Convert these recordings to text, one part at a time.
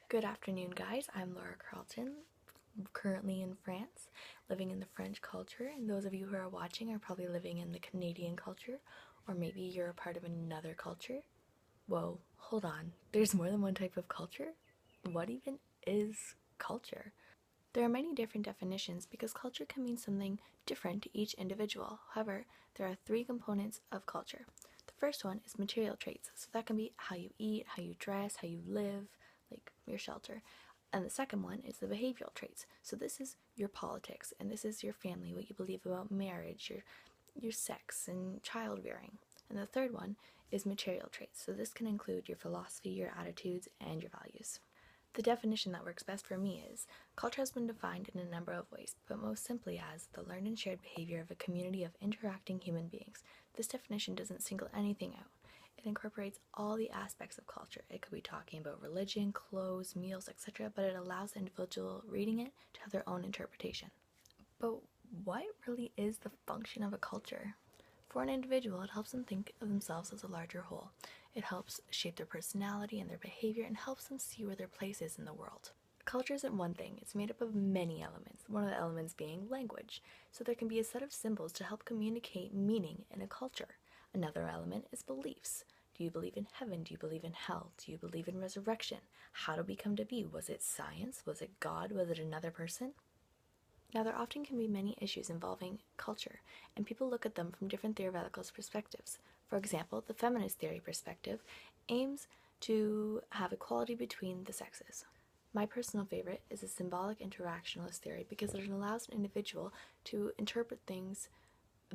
Good afternoon, guys. I'm Laura Carlton, currently in France, living in the French culture, and those of you who are watching are probably living in the Canadian culture, or maybe you're a part of another culture. Whoa, hold on. There's more than one type of culture? What even is culture? There are many different definitions because culture can mean something different to each individual. However, there are three components of culture. The first one is material traits, so that can be how you eat, how you dress, how you live, like your shelter. And the second one is the behavioral traits. So this is your politics, and this is your family, what you believe about marriage, your sex and child rearing. And the third one is material traits. So this can include your philosophy, your attitudes, and your values. The definition that works best for me is culture has been defined in a number of ways, but most simply as the learned and shared behavior of a community of interacting human beings. This definition doesn't single anything out. It incorporates all the aspects of culture. It could be talking about religion, clothes, meals, etc., but it allows the individual reading it to have their own interpretation. But what really is the function of a culture? For an individual, it helps them think of themselves as a larger whole. It helps shape their personality and their behavior and helps them see where their place is in the world. Culture isn't one thing, it's made up of many elements, one of the elements being language. So there can be a set of symbols to help communicate meaning in a culture. Another element is beliefs. Do you believe in heaven? Do you believe in hell? Do you believe in resurrection? How to become to be? Was it science? Was it God? Was it another person? Now, there often can be many issues involving culture, and people look at them from different theoretical perspectives. For example, the feminist theory perspective aims to have equality between the sexes. My personal favorite is the symbolic interactionalist theory because it allows an individual to interpret things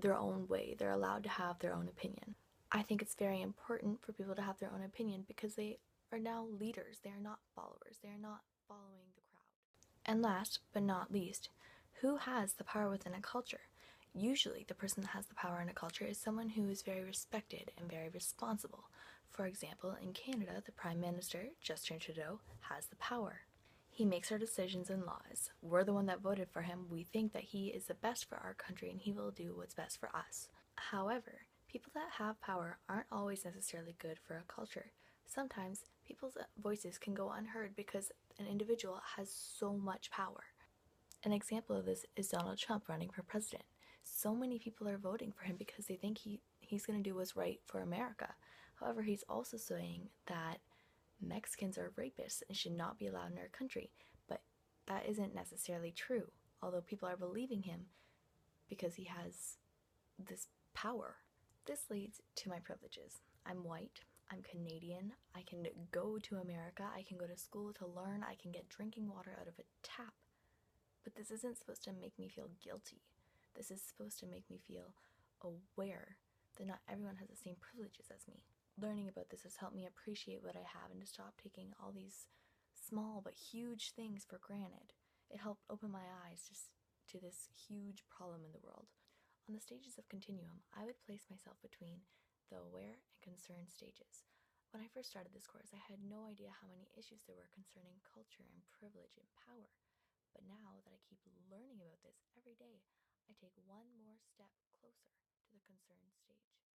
their own way. They're allowed to have their own opinion. I think it's very important for people to have their own opinion because they are now leaders. They are not followers. They are not following the crowd. And last but not least, who has the power within a culture? Usually, the person that has the power in a culture is someone who is very respected and very responsible. For example, in Canada, the Prime Minister, Justin Trudeau, has the power. He makes our decisions and laws. We're the one that voted for him. We think that he is the best for our country and he will do what's best for us. However, people that have power aren't always necessarily good for a culture. Sometimes people's voices can go unheard because an individual has so much power. An example of this is Donald Trump running for president. So many people are voting for him because they think he's going to do what's right for America. However, he's also saying that Mexicans are rapists and should not be allowed in our country. But that isn't necessarily true, although people are believing him because he has this power. This leads to my privileges. I'm white, I'm Canadian, I can go to America, I can go to school to learn, I can get drinking water out of a tap. But this isn't supposed to make me feel guilty. This is supposed to make me feel aware that not everyone has the same privileges as me. Learning about this has helped me appreciate what I have and to stop taking all these small but huge things for granted. It helped open my eyes just to this huge problem in the world. On the stages of continuum, I would place myself between the aware and concerned stages. When I first started this course, I had no idea how many issues there were concerning culture and privilege and power. But now that I keep learning about this every day, I take one more step closer to the concerned stage.